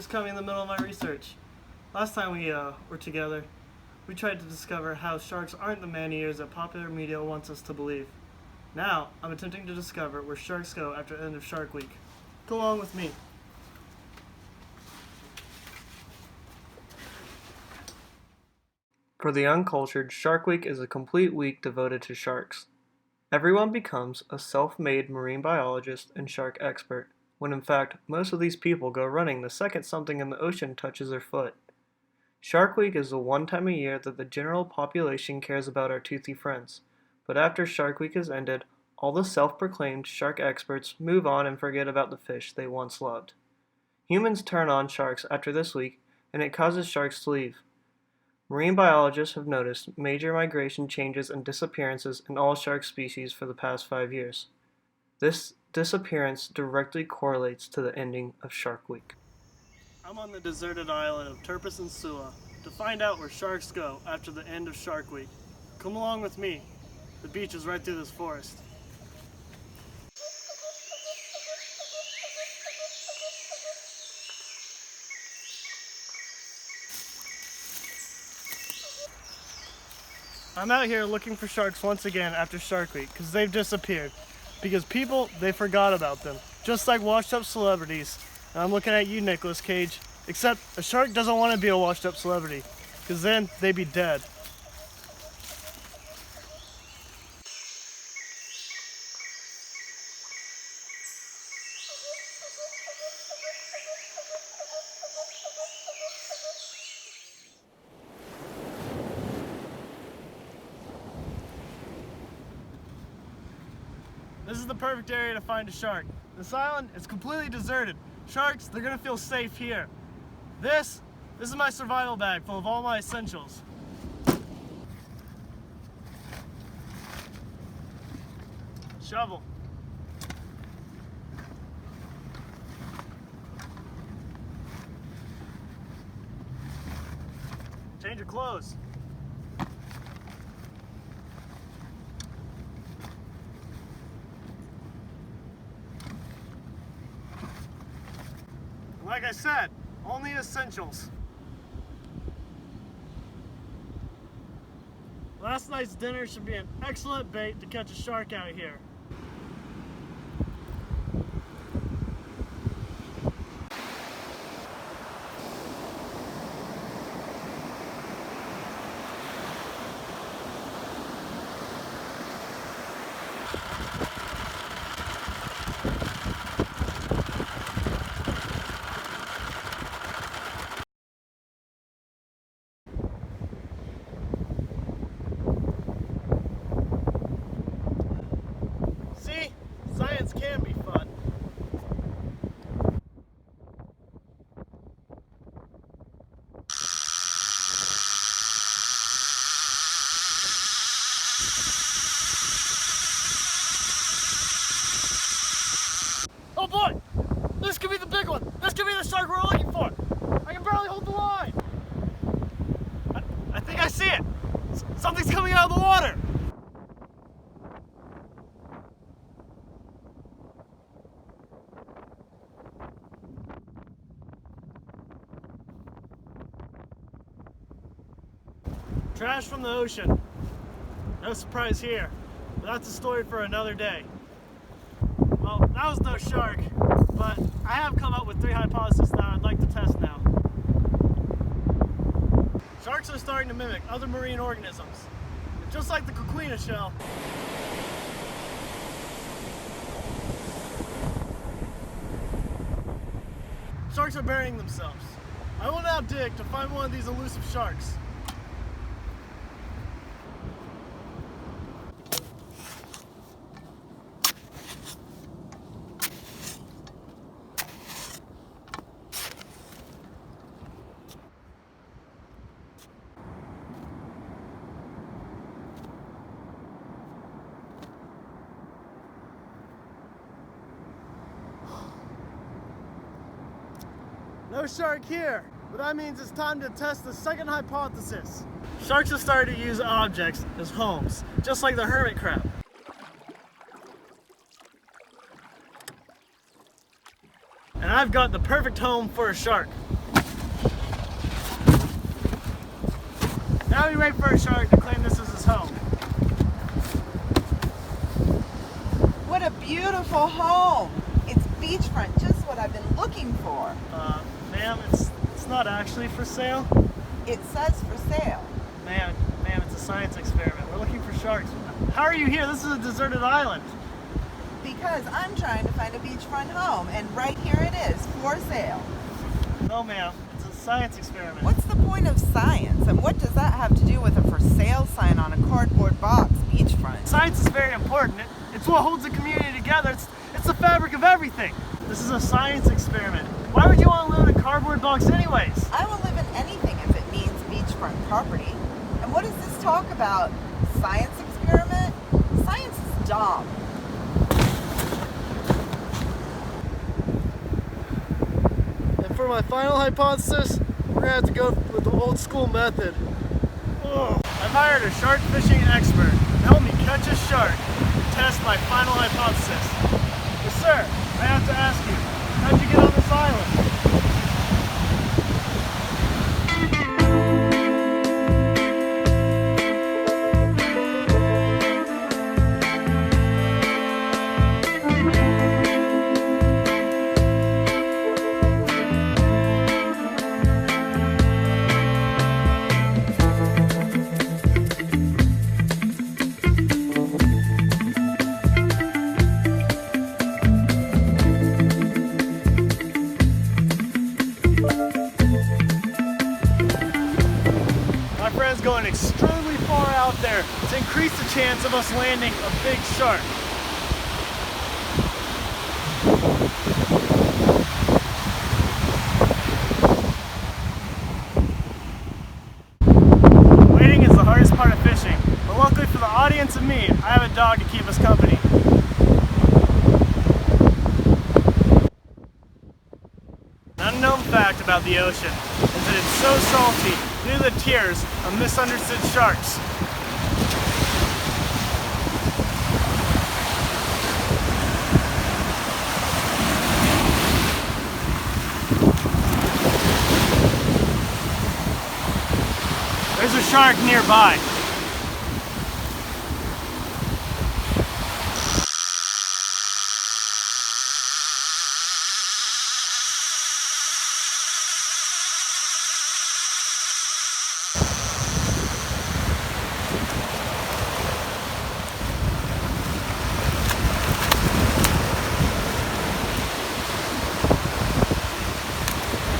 just caught me in the middle of my research. Last time we were together, we tried to discover how sharks aren't the man-eaters that popular media wants us to believe. Now, I'm attempting to discover where sharks go after the end of Shark Week. Go along with me. For the uncultured, Shark Week is a complete week devoted to sharks. Everyone becomes a self-made marine biologist and shark expert, when in fact, most of these people go running the second something in the ocean touches their foot. Shark Week is the one time a year that the general population cares about our toothy friends, but after Shark Week is ended, all the self-proclaimed shark experts move on and forget about the fish they once loved. Humans turn on sharks after this week, and it causes sharks to leave. Marine biologists have noticed major migration changes and disappearances in all shark species for the past 5 years. This disappearance directly correlates to the ending of Shark Week. I'm on the deserted island of Turpis and Sua to find out where sharks go after the end of Shark Week. Come along with me. The beach is right through this forest. I'm out here looking for sharks once again after Shark Week because they've disappeared. Because people, they forgot about them. Just like washed up celebrities. And I'm looking at you, Nicolas Cage. Except a shark doesn't want to be a washed up celebrity because then they'd be dead. This is the perfect area to find a shark. This island is completely deserted. Sharks, they're gonna feel safe here. This is my survival bag full of all my essentials. Shovel. Change your clothes. Like I said, only essentials. Last night's dinner should be an excellent bait to catch a shark out here. Science can be fun. Oh boy! This could be the big one! This could be the shark we're looking for! I can barely hold the line! I think I see it! Something's coming out of the water! Trash from the ocean. No surprise here, but that's a story for another day. Well, that was no shark, but I have come up with 3 hypotheses that I'd like to test now. Sharks are starting to mimic other marine organisms, just like the coquina shell. Sharks are burying themselves. I will now dig to find one of these elusive sharks. No shark here, but that means it's time to test the second hypothesis. Sharks have started to use objects as homes, just like the hermit crab. And I've got the perfect home for a shark. Now we wait for a shark to claim this as his home. What a beautiful home. It's beachfront, just what I've been looking for. Ma'am, it's not actually for sale. It says for sale. Ma'am, it's a science experiment. We're looking for sharks. How are you here? This is a deserted island. Because I'm trying to find a beachfront home, and right here it is, for sale. No, ma'am. It's a science experiment. What's the point of science, and what does that have to do with a for sale sign on a cardboard box, beachfront? Science is very important. It's what holds the community together. It's the fabric of everything. This is a science experiment. Why would you want to live in a cardboard box anyways? I will live in anything if it means beachfront property. And what does this talk about? Science experiment? Science is dumb. And for my final hypothesis, we're gonna have to go with the old school method. I've hired a shark fishing expert to help me catch a shark and test my final hypothesis. But sir, I have to ask you, how'd you get on this island? My friend's going extremely far out there to increase the chance of us landing a big shark. Waiting is the hardest part of fishing, but luckily for the audience and me, I have a dog to keep us company. An unknown fact about the ocean is that it's so salty due to the tears of misunderstood sharks. There's a shark nearby.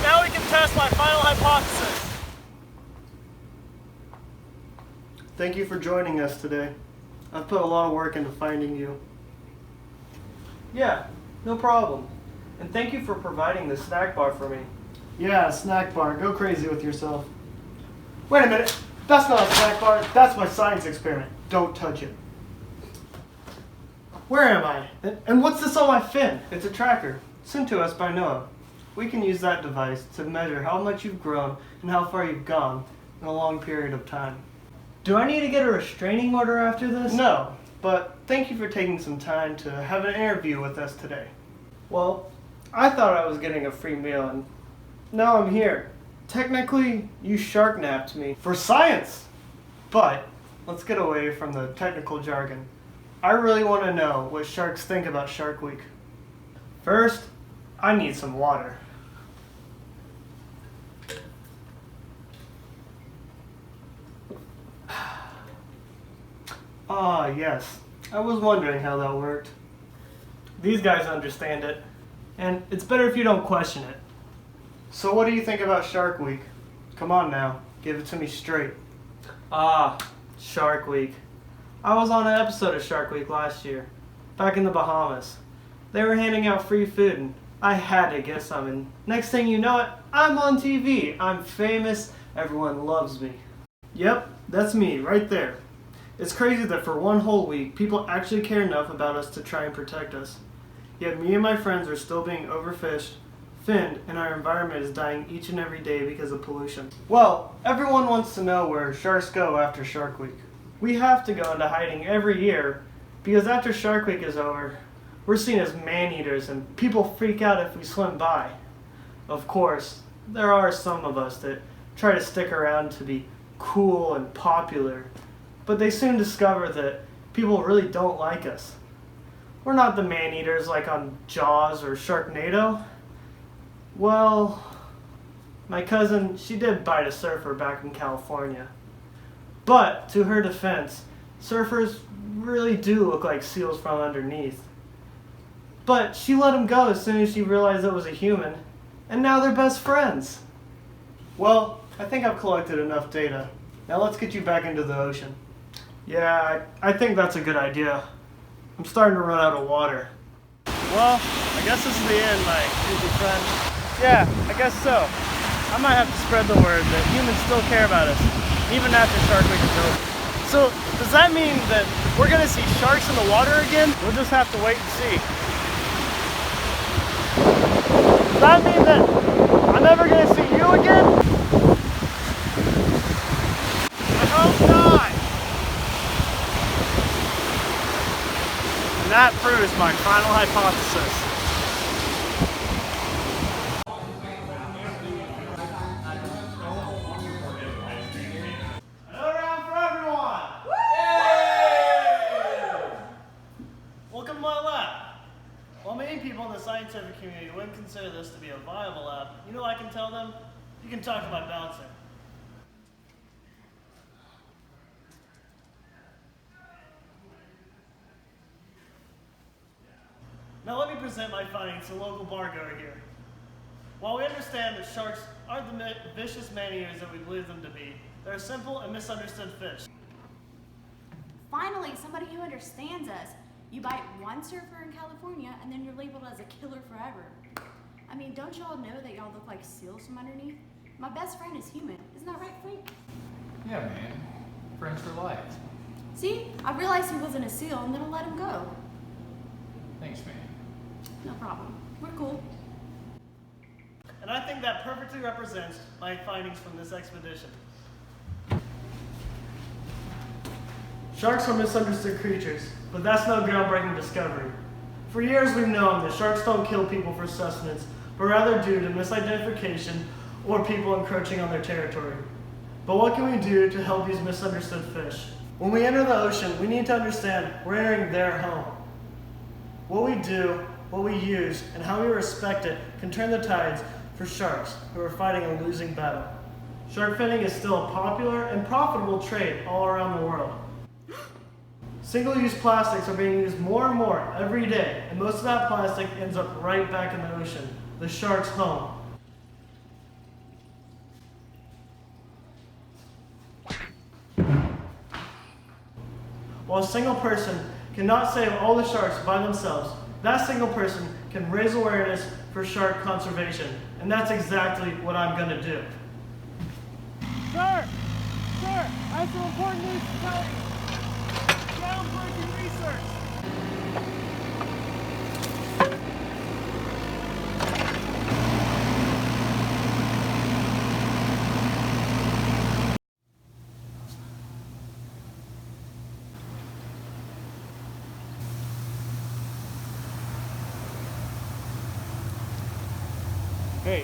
Now we can test my final hypothesis. Thank you for joining us today. I've put a lot of work into finding you. Yeah, no problem. And thank you for providing the snack bar for me. Yeah, snack bar. Go crazy with yourself. Wait a minute. That's not a snack bar. That's my science experiment. Don't touch it. Where am I? And what's this on my fin? It's a tracker, sent to us by NOAA. We can use that device to measure how much you've grown and how far you've gone in a long period of time. Do I need to get a restraining order after this? No, but thank you for taking some time to have an interview with us today. Well, I thought I was getting a free meal and now I'm here. Technically, you shark napped me for science. But let's get away from the technical jargon. I really want to know what sharks think about Shark Week. First, I need some water. Ah, yes. I was wondering how that worked. These guys understand it, and it's better if you don't question it. So what do you think about Shark Week? Come on now, give it to me straight. Ah, Shark Week. I was on an episode of Shark Week last year, back in the Bahamas. They were handing out free food, and I had to get some, and next thing you know it, I'm on TV. I'm famous, everyone loves me. Yep, that's me, right there. It's crazy that for one whole week, people actually care enough about us to try and protect us. Yet me and my friends are still being overfished, finned, and our environment is dying each and every day because of pollution. Well, everyone wants to know where sharks go after Shark Week. We have to go into hiding every year because after Shark Week is over, we're seen as man-eaters and people freak out if we swim by. Of course, there are some of us that try to stick around to be cool and popular, but they soon discover that people really don't like us. We're not the man-eaters like on Jaws or Sharknado. Well, my cousin, she did bite a surfer back in California. But, to her defense, surfers really do look like seals from underneath. But she let him go as soon as she realized it was a human, and now they're best friends. Well, I think I've collected enough data. Now let's get you back into the ocean. Yeah, I think that's a good idea. I'm starting to run out of water. Well, I guess this is the end, my creepy friend. Yeah, I guess so. I might have to spread the word that humans still care about us, even after Shark Week is over. So, does that mean that we're gonna see sharks in the water again? We'll just have to wait and see. Does that mean that I'm never gonna see you again? I hope not. And that proves my final hypothesis. Another round for everyone! Yay! Welcome to my lab. While many people in the scientific community wouldn't consider this to be a viable lab, you know what I can tell them? You can talk about bouncing. Now let me present my findings to the local bargoer here. While we understand that sharks aren't the vicious man-eaters that we believe them to be, they're a simple and misunderstood fish. Finally, somebody who understands us. You bite one surfer in California and then you're labeled as a killer forever. I mean, don't y'all know that y'all look like seals from underneath? My best friend is human. Isn't that right, Frank? Yeah, man. Friends for life. See? I realized he wasn't a seal and then I let him go. Thanks, man. No problem. We're cool. And I think that perfectly represents my findings from this expedition. Sharks are misunderstood creatures, but that's no groundbreaking discovery. For years we've known that sharks don't kill people for sustenance, but rather due to misidentification or people encroaching on their territory. But what can we do to help these misunderstood fish? When we enter the ocean, we need to understand we're entering their home. What we do, what we use, and how we respect it can turn the tides for sharks who are fighting a losing battle. Shark finning is still a popular and profitable trade all around the world. Single-use plastics are being used more and more every day, and most of that plastic ends up right back in the ocean, the shark's home. While a single person cannot save all the sharks by themselves, that single person can raise awareness for shark conservation, and that's exactly what I'm going to do. Sir! Sir! I have some important news to tell you! Groundbreaking research! Hey,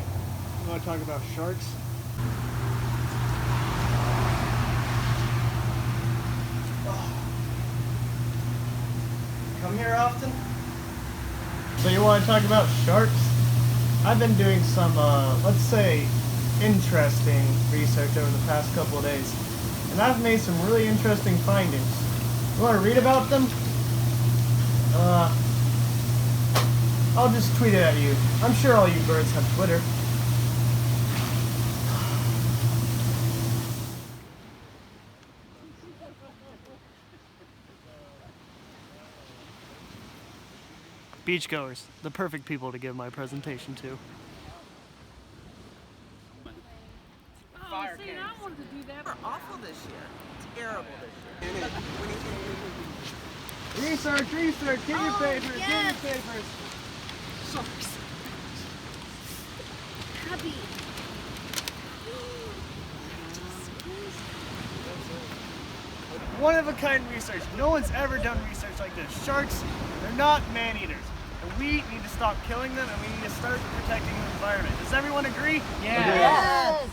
you want to talk about sharks? Come here often? So you want to talk about sharks? I've been doing some, let's say, interesting research over the past couple of days. And I've made some really interesting findings. You want to read about them? I'll just tweet it at you. I'm sure all you birds have Twitter. Beachgoers, the perfect people to give my presentation to. Oh, see, I wanted to do that. We're awful this year. Terrible this year. Research, get your papers, yes. get your papers. Sharks. Happy. One of a kind research. No one's ever done research like this. Sharks, they're not man-eaters. And we need to stop killing them and we need to start protecting the environment. Does everyone agree? Yeah. Yes.